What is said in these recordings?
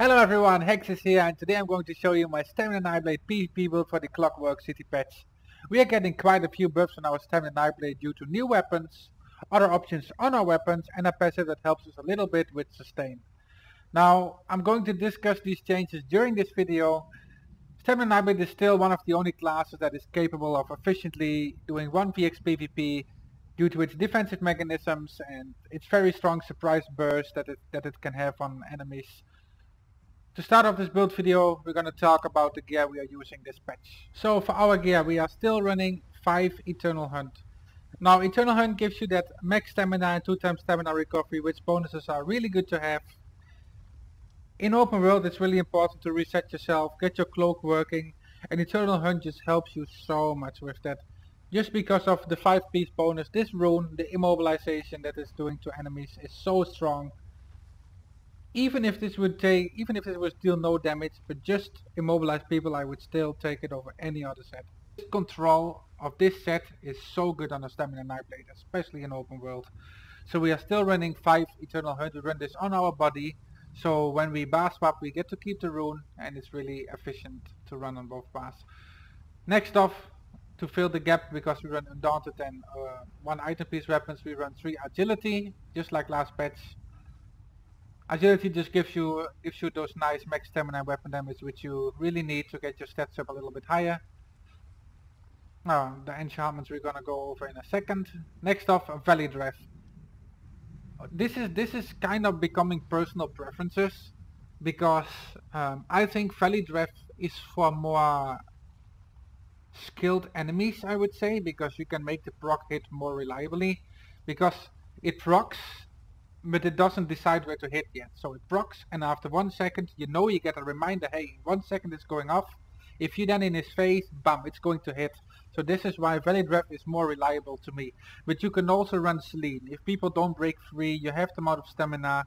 Hello everyone, Hexys here, and today I'm going to show you my Stamina Nightblade PvP build for the Clockwork City patch. We are getting quite a few buffs on our Stamina Nightblade due to new weapons, other options on our weapons, and a passive that helps us a little bit with sustain. Now, I'm going to discuss these changes during this video. Stamina Nightblade is still one of the only classes that is capable of efficiently doing 1vx PvP due to its defensive mechanisms and its very strong surprise burst that it can have on enemies. To start off this build video, we're going to talk about the gear we are using this patch. So for our gear, we are still running 5 Eternal Hunt. Now Eternal Hunt gives you that max stamina and 2x stamina recovery, which bonuses are really good to have. In open world it's really important to reset yourself, get your cloak working, and Eternal Hunt just helps you so much with that. Just because of the 5-piece bonus, this rune, the immobilization that it's doing to enemies, is so strong. Even if this would deal no damage, but just immobilize people, I would still take it over any other set. The control of this set is so good on a Stamina Nightblade, especially in open world. So we are still running 5 Eternal Hunt. We run this on our body, so when we bar swap we get to keep the rune, and it's really efficient to run on both bars. Next off, to fill the gap, because we run Undaunted and 1 item piece weapons, we run 3 Agility, just like last patch. Agility just gives you those nice max stamina and weapon damage which you really need to get your stats up a little bit higher. Now, the enchantments we're gonna go over in a second. Next off, Velidreth. This is kind of becoming personal preferences, because I think Velidreth is for more skilled enemies, I would say, because you can make the proc hit more reliably, because it procs but it doesn't decide where to hit yet. So it procs, and after 1 second you know you get a reminder, hey, 1 second it's going off. If you then in his face, bam, it's going to hit. So this is why Velidreth is more reliable to me. But you can also run Selene. If people don't break free, you have them out of stamina,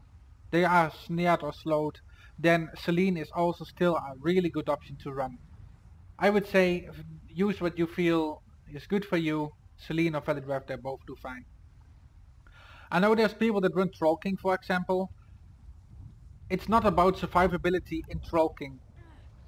they are snared or slowed, then Selene is also still a really good option to run. I would say use what you feel is good for you. Selene or Velidreth, they both do fine. I know there's people that run Troll King, for example. It's not about survivability in Troll King.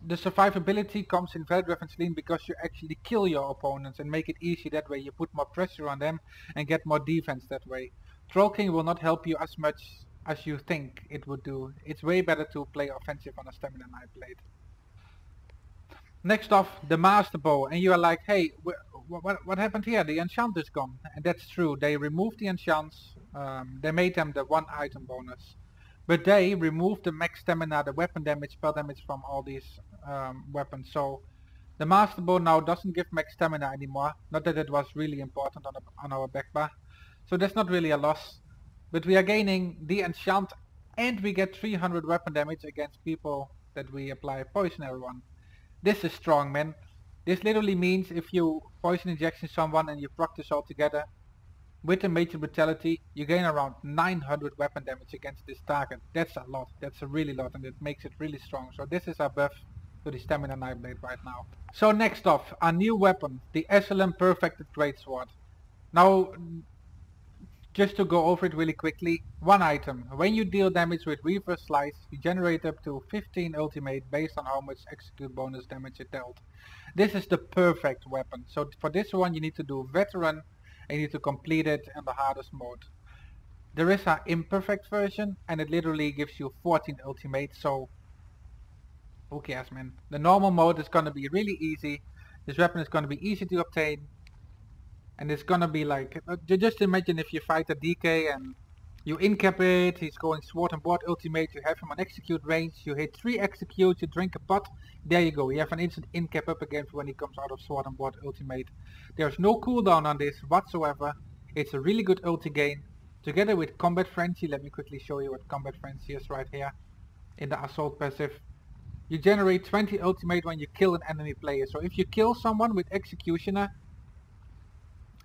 The survivability comes in Velidreth and Selene because you actually kill your opponents and make it easy that way. You put more pressure on them and get more defense that way. Troll King will not help you as much as you think it would do. It's way better to play offensive on a Stamina Nightblade. Next off, the Master Bow, and you are like, hey, what happened here? The enchant is gone. And that's true, they removed the enchants, they made them the 1 item bonus. But they removed the max stamina, the weapon damage, spell damage from all these weapons. So the Master Bow now doesn't give max stamina anymore, not that it was really important on our back bar. So that's not really a loss. But we are gaining the enchant, and we get 300 weapon damage against people that we apply poisonary on. This is strong, man. This literally means if you poison injection someone and you proc this all together, with the Major Brutality, you gain around 900 weapon damage against this target. That's a lot. That's a really lot, and it makes it really strong. So this is our buff to the Stamina Nightblade right now. So next off, our new weapon, the Asylum Perfected Greatsword. Now, just to go over it really quickly, 1 item. When you deal damage with Reverse Slice, you generate up to 15 ultimate based on how much execute bonus damage it dealt. This is the perfect weapon. So for this one you need to do Veteran, and you need to complete it in the hardest mode. There is an imperfect version, and it literally gives you 14 ultimate, so who cares, man. The normal mode is gonna be really easy. This weapon is gonna be easy to obtain. And it's gonna be like, just imagine if you fight a DK and you incap it, he's going sword and board ultimate, you have him on execute range, you hit 3 executes, you drink a pot, there you go, you have an instant incap up again when he comes out of sword and board ultimate. There's no cooldown on this whatsoever, it's a really good ulti gain. Together with Combat Frenzy, let me quickly show you what Combat Frenzy is right here, in the Assault passive. You generate 20 ultimate when you kill an enemy player, so if you kill someone with Executioner,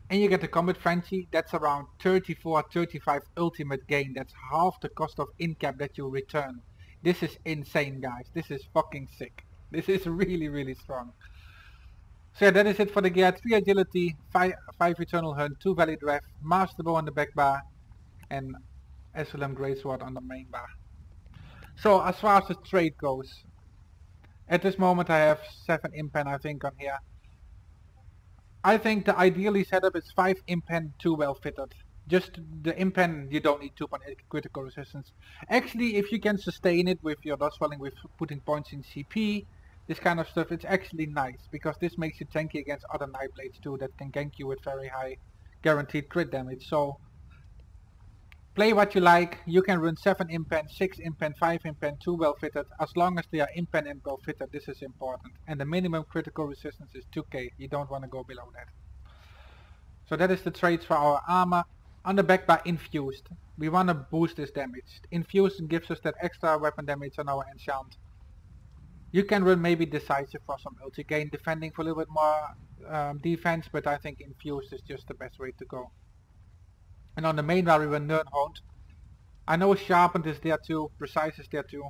and you get the Combat Frenzy, that's around 34-35 ultimate gain. That's half the cost of incap that you return. This is insane, guys. This is fucking sick. This is really strong. So yeah, that is it for the gear. 3 agility, 5 Eternal Hunt, 2 Velidreth, Master Bow on the back bar, and Asylum Greatsword on the main bar. So as far as the trade goes, at this moment I have 7 impen I think on here. I think the ideally setup is 5 impen, 2 well fitted. Just the impen, you don't need 2.8 critical resistance. Actually, if you can sustain it with your dot swelling, with putting points in CP, this kind of stuff, it's actually nice, because this makes you tanky against other Nightblades too, that can gank you with very high guaranteed crit damage. So play what you like. You can run 7 impen, 6 impen, 5 impen, 2 well fitted, as long as they are impen and well fitted. This is important. And the minimum critical resistance is 2k. You don't want to go below that. So that is the traits for our armor. On the back bar, infused. We want to boost this damage. Infused gives us that extra weapon damage on our enchant. You can run maybe decisive for some ulti gain, defending for a little bit more defense, but I think infused is just the best way to go. And on the main bar we run Nernhound. I know Sharpened is there too, Precise is there too,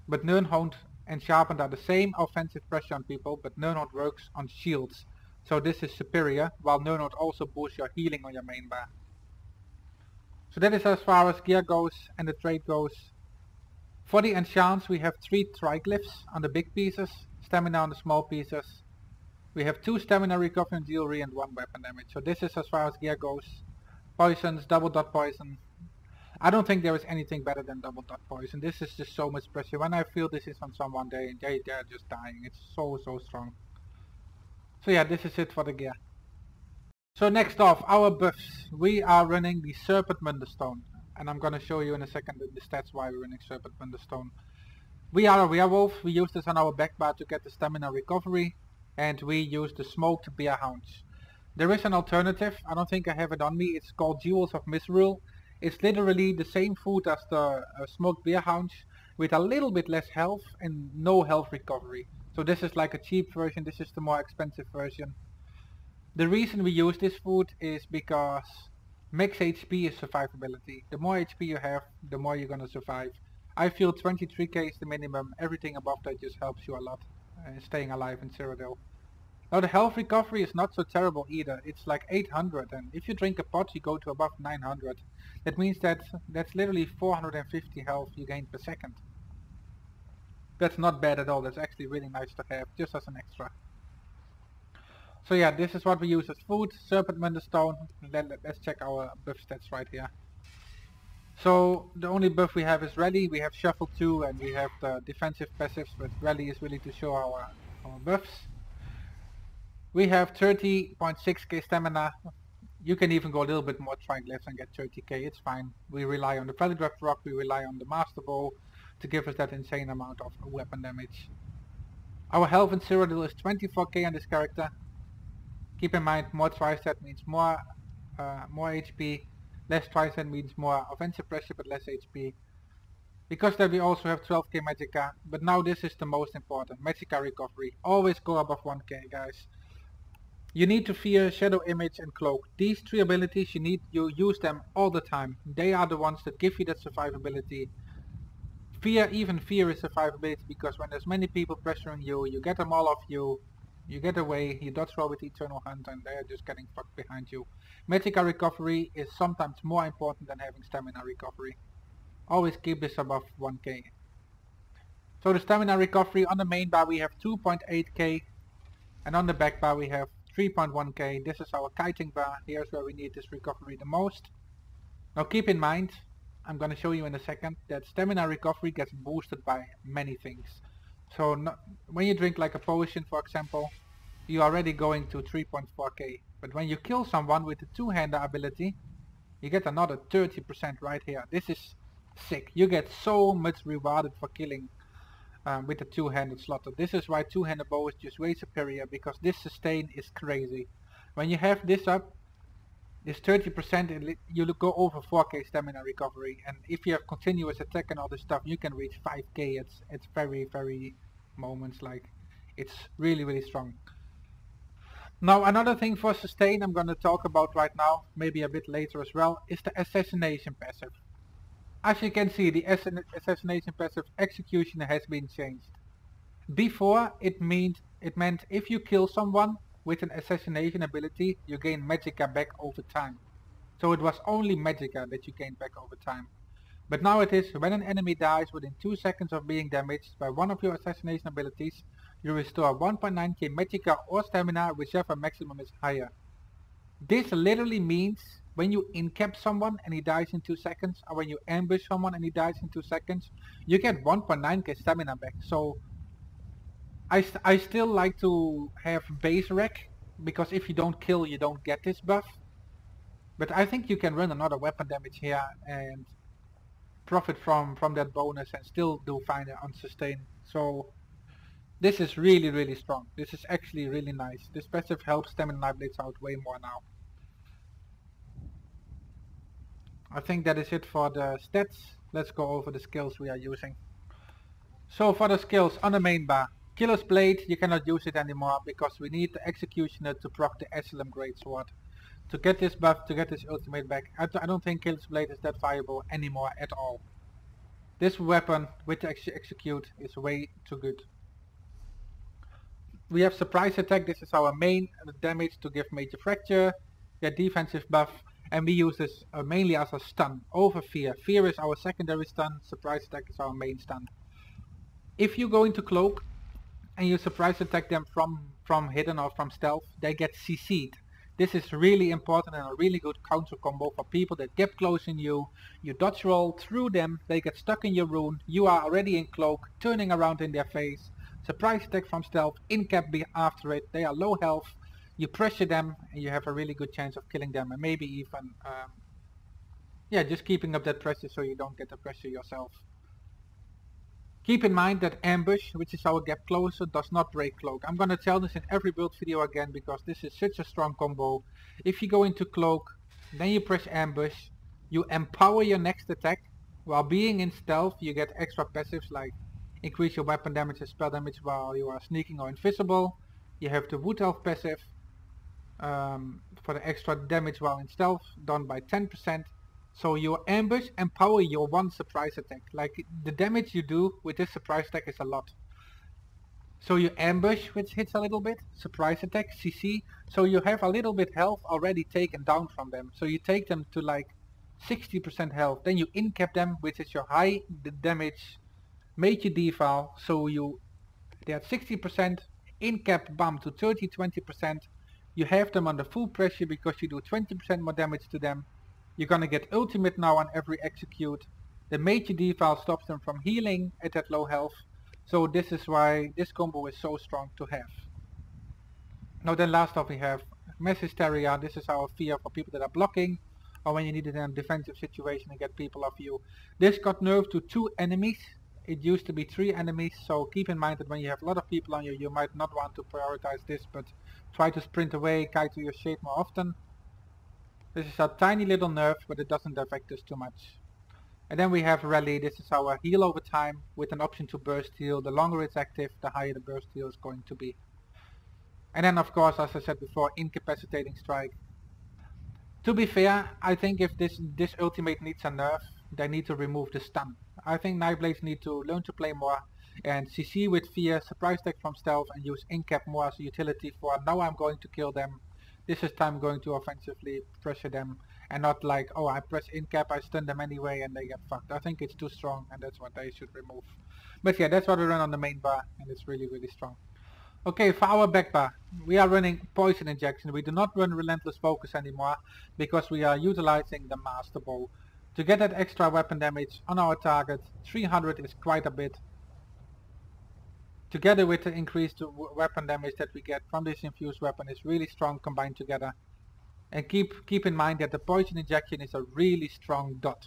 but Nernhound and Sharpened are the same offensive pressure on people, but Nernhound works on shields. So this is superior, while Nernhound also boosts your healing on your main bar. So that is as far as gear goes and the trade goes. For the enchants we have 3 triglyphs on the big pieces, stamina on the small pieces. We have 2 stamina recovery and jewelry and 1 weapon damage. So this is as far as gear goes. Poisons, double dot poison. I don't think there is anything better than double dot poison. This is just so much pressure. When I feel this is on someone, they're just dying. It's so strong. So yeah, this is it for the gear. So next off, our buffs. We are running the Serpent Munderstone, and I'm gonna show you in a second the stats why we're running Serpent Munderstone. We are a werewolf. We use this on our back bar to get the stamina recovery, and we use the smoked bear hounds. There is an alternative. I don't think I have it on me. It's called Jewels of Misrule. It's literally the same food as the smoked bear hounds, with a little bit less health and no health recovery. So this is like a cheap version. This is the more expensive version. The reason we use this food is because max HP is survivability. The more HP you have, the more you're gonna survive. I feel 23k is the minimum. Everything above that just helps you a lot staying alive in Cyrodiil. Now the health recovery is not so terrible either. It's like 800, and if you drink a pot you go to above 900. That means that's literally 450 health you gain per second. That's not bad at all. That's actually really nice to have, just as an extra. So yeah, this is what we use as food, Serpent Munderstone. Let's check our buff stats right here. So the only buff we have is Rally. We have Shuffle 2 and we have the defensive passives, but Rally is really to show our buffs. We have 30.6k stamina. You can even go a little bit more triglyphs and get 30k, it's fine. We rely on the Velidreth rock, we rely on the Master Bow to give us that insane amount of weapon damage. Our health in Cyrodiil is 24k on this character. Keep in mind, more Tristat means more HP, less Tristat means more offensive pressure but less HP. Because that we also have 12k Magicka, but now this is the most important, Magicka recovery. Always go above 1k guys. You need to fear, Shadow Image and Cloak. These 3 abilities you use them all the time. They are the ones that give you that survivability. Even fear is survivability, because when there's many people pressuring you, you get them all off you. You get away, you dodge roll with Eternal Hunt and they're just getting fucked behind you. Magicka recovery is sometimes more important than having stamina recovery. Always keep this above 1k. So the stamina recovery on the main bar we have 2.8k and on the back bar we have 3.1k. This is our kiting bar. Here's where we need this recovery the most. Now keep in mind, I'm gonna show you in a second, that stamina recovery gets boosted by many things. So when you drink like a potion for example, you're already going to 3.4k. But when you kill someone with the two-hander ability, you get another 30% right here. This is sick. You get so much rewarded for killing with the two-handed slaughter. This is why two-handed bow is just way superior, because this sustain is crazy. When you have this up, this 30%, you go over 4k stamina recovery, and if you have continuous attack and all this stuff, you can reach 5k. It's very moments, like it's really strong. Now another thing for sustain I'm gonna talk about right now, maybe a bit later as well, is the assassination passive. As you can see, the assassination passive executioner has been changed. Before it meant if you kill someone with an assassination ability, you gain Magicka back over time. So it was only Magicka that you gained back over time. But now it is, when an enemy dies within 2 seconds of being damaged by one of your assassination abilities, you restore 1.9k magicka or stamina, whichever maximum is higher. This literally means when you incap someone and he dies in 2 seconds, or when you ambush someone and he dies in 2 seconds, you get 1.9k stamina back. So I still like to have base rec, because if you don't kill you don't get this buff. But I think you can run another weapon damage here and profit from that bonus and still do fine on sustain. So this is really strong. This is actually really nice. This passive helps stamina Nightblades out way more now. I think that is it for the stats. Let's go over the skills we are using. So for the skills on the main bar, Killer's Blade, you cannot use it anymore because we need the Executioner to proc the Asylum Greatsword. To get this buff, to get this ultimate back, I don't think Killer's Blade is that viable anymore at all. This weapon with the Execute is way too good. We have Surprise Attack, this is our main damage to give Major Fracture, get defensive buff, and we use this mainly as a stun over Fear. Fear is our secondary stun, Surprise Attack is our main stun. If you go into Cloak and you Surprise Attack them from hidden or from stealth, they get CC'd. This is really important and a really good counter combo for people that get close in you. You dodge roll through them, they get stuck in your rune, you are already in Cloak, turning around in their face. Surprise attack from stealth, incap be after it, they are low health, you pressure them and you have a really good chance of killing them, and maybe even just keeping up that pressure so you don't get the pressure yourself. Keep in mind that ambush, which is our gap closer, does not break Cloak. I'm gonna tell this in every build video again because this is such a strong combo. If you go into Cloak, then you press ambush, you empower your next attack. While being in stealth you get extra passives like increase your weapon damage and spell damage while you are sneaking or invisible. You have the Wood Elf passive for the extra damage while in stealth, done by 10%. So your ambush empower your one surprise attack. Like the damage you do with this surprise attack is a lot. So you ambush, which hits a little bit, surprise attack, CC, so you have a little bit health already taken down from them. So you take them to like 60% health, then you incap them, which is your high damage major deval, so they had 60%, incap bump to 30-20%, you have them under full pressure because you do 20% more damage to them. You're gonna get ultimate now on every execute. The major deval stops them from healing at that low health. So this is why this combo is so strong to have. Now then last off we have Mass Hysteria. This is our fear for people that are blocking, or when you need it in a defensive situation and get people off you. This got nerfed to 2 enemies. It used to be 3 enemies, so keep in mind that when you have a lot of people on you, you might not want to prioritize this, but try to sprint away, kite to your shade more often. This is a tiny little nerf, but it doesn't affect us too much. And then we have Rally. This is our heal over time with an option to burst heal. The longer it's active, the higher the burst heal is going to be. And then of course, as I said before, Incapacitating Strike. To be fair, I think if this ultimate needs a nerf, they need to remove the stun. I think Nightblades need to learn to play more and CC with Fear, Surprise Attack from Stealth, and use Incap more as a utility for now I'm going to kill them. This is time going to offensively pressure them, and not like, oh, I press incap, I stun them anyway and they get fucked. I think it's too strong and that's what they should remove. But yeah, that's what we run on the main bar and it's really strong. Okay, for our back bar, we are running Poison Injection. We do not run Relentless Focus anymore because we are utilizing the Master Bow. To get that extra weapon damage on our target, 300 is quite a bit. Together with the increased weapon damage that we get from this infused weapon is really strong combined together. And keep in mind that the Poison Injection is a really strong dot.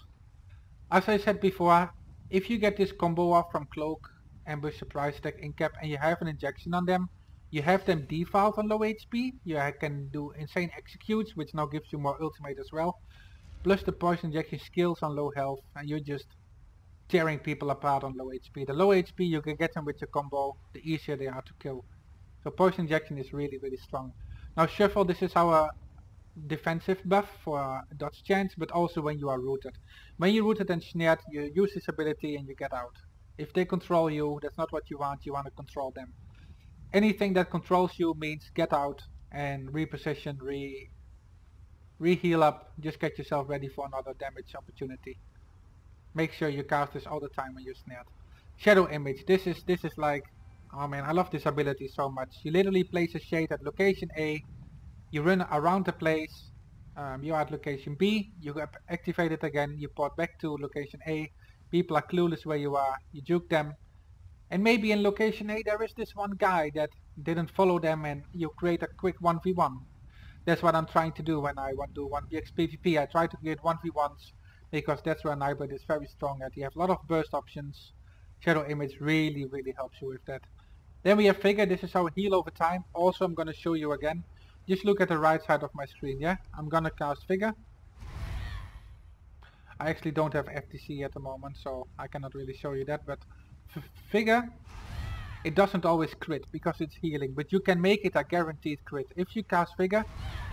As I said before, if you get this combo off from Cloak, Ambush, Surprise Attack, Incap, and you have an injection on them, you have them default on low HP, you can do insane executes, which now gives you more ultimate as well, plus the Poison Injection skills on low health, and you're just tearing people apart on low HP. The low HP you can get them with your combo, the easier they are to kill. So Poison Injection is really strong. Now Shuffle, this is our defensive buff for dodge chance, but also when you are rooted. When you're rooted and snared, you use this ability and you get out. If they control you, that's not what you want to control them. Anything that controls you means get out and reposition, re-heal up, just get yourself ready for another damage opportunity. make sure you cast this all the time when you're snared. Shadow Image, this is like, oh man, I love this ability so much. You literally place a shade at location A, you run around the place, you're at location B, you activate it again, you port back to location A, people are clueless where you are, you juke them, and maybe in location A there is this one guy that didn't follow them and you create a quick 1v1. That's what I'm trying to do when I want to do 1vx PvP. I try to create 1v1s because that's where Nightblade is very strong at. You have a lot of burst options. Shadow Image really helps you with that. Then we have Figure. This is how we heal over time. Also, I'm going to show you again. Just look at the right side of my screen, yeah? I'm going to cast Figure. I actually don't have FTC at the moment, so I cannot really show you that, but Figure, it doesn't always crit because it's healing, but you can make it a guaranteed crit. If you cast Figure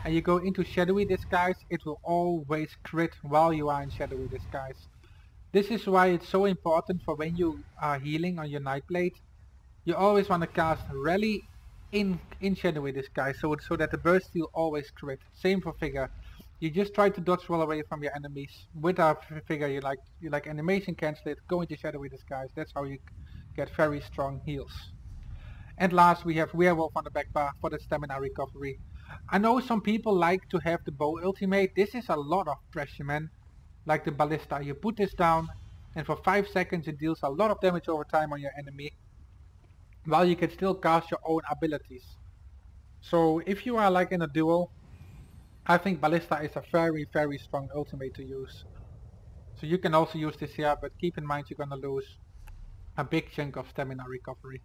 and you go into Shadowy Disguise, it will always crit while you are in Shadowy Disguise. This is why it's so important for when you are healing on your Nightblade. You always want to cast Rally in Shadowy Disguise so that the burst will always crit. Same for Figure. You just try to dodge roll away from your enemies. With our Figure you like animation cancel it, go into Shadowy Disguise. That's how you get very strong heals. And last we have Werewolf on the back bar for the stamina recovery. I know some people like to have the bow ultimate. This is a lot of pressure, man. Like the ballista. You put this down and for 5 seconds it deals a lot of damage over time on your enemy, while you can still cast your own abilities. So if you are like in a duel, I think ballista is a very strong ultimate to use. So you can also use this here, but keep in mind you're gonna lose a big chunk of stamina recovery.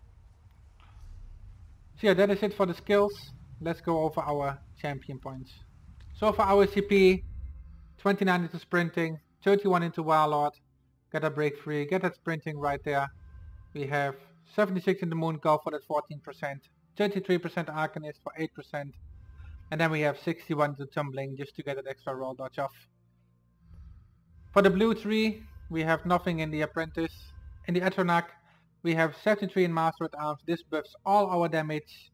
So yeah, that is it for the skills. Let's go over our champion points. So for our CP, 29 into sprinting, 31 into warlord, get a break free, get that sprinting right there. We have 76 in the moon golf for that 14%, 33% arcanist for 8%, and then we have 61 to tumbling just to get that extra roll dodge off. For the blue tree, we have nothing in the apprentice. In the Atronach, we have 73 in Master at Arms. This buffs all our damage.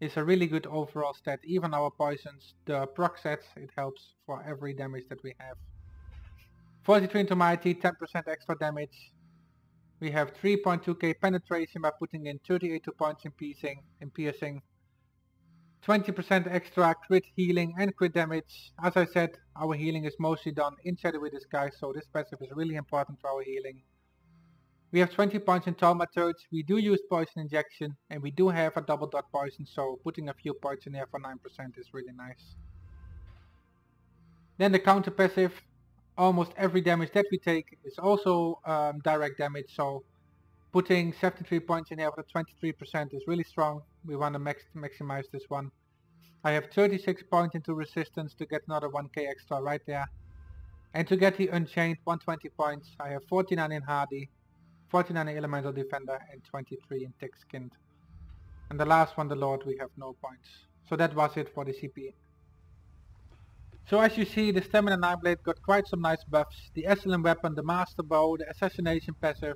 It's a really good overall stat. Even our poisons, the proc sets, it helps for every damage that we have. 43 into Mighty, 10% extra damage. We have 3.2k penetration by putting in 32 points in piercing. 20% extra crit healing and crit damage. As I said, our healing is mostly done in Shadowy Disguise, so this passive is really important for our healing. We have 20 points in Thaumaturge. We do use poison injection and we do have a double dot poison, so putting a few points in here for 9% is really nice. Then the counter passive, almost every damage that we take is also direct damage, so putting 73 points in here for 23% is really strong. We want to maximize this one. I have 36 points into resistance to get another 1k extra right there. And to get the Unchained, 120 points. I have 49 in Hardy, 49 in Elemental Defender, and 23 in Thick-Skinned. And the last one, the Lord, we have no points. So that was it for the CP. So as you see, the Stamina Nightblade got quite some nice buffs. The Asylum weapon, the Master Bow, the Assassination passive.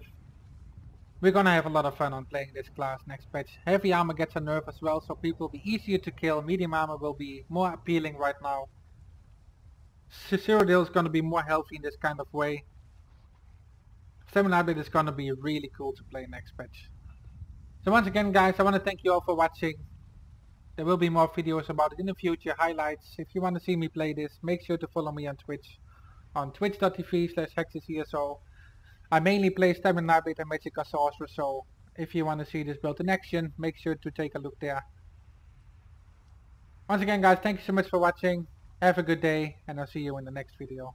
We're gonna have a lot of fun on playing this class next patch. Heavy armor gets a nerf as well, so people will be easier to kill. Medium armor will be more appealing right now. Cyrodiil is gonna be more healthy in this kind of way. Stamina Nightblade is gonna be really cool to play next patch. So once again guys, I wanna thank you all for watching. There will be more videos about it in the future, highlights. If you wanna see me play this, make sure to follow me on Twitch. On twitch.tv/Hexys ESO. I mainly play Stamina Nightblade and Magicka Sorcerer, so if you want to see this build in action, make sure to take a look there. Once again guys, thank you so much for watching, have a good day, and I'll see you in the next video.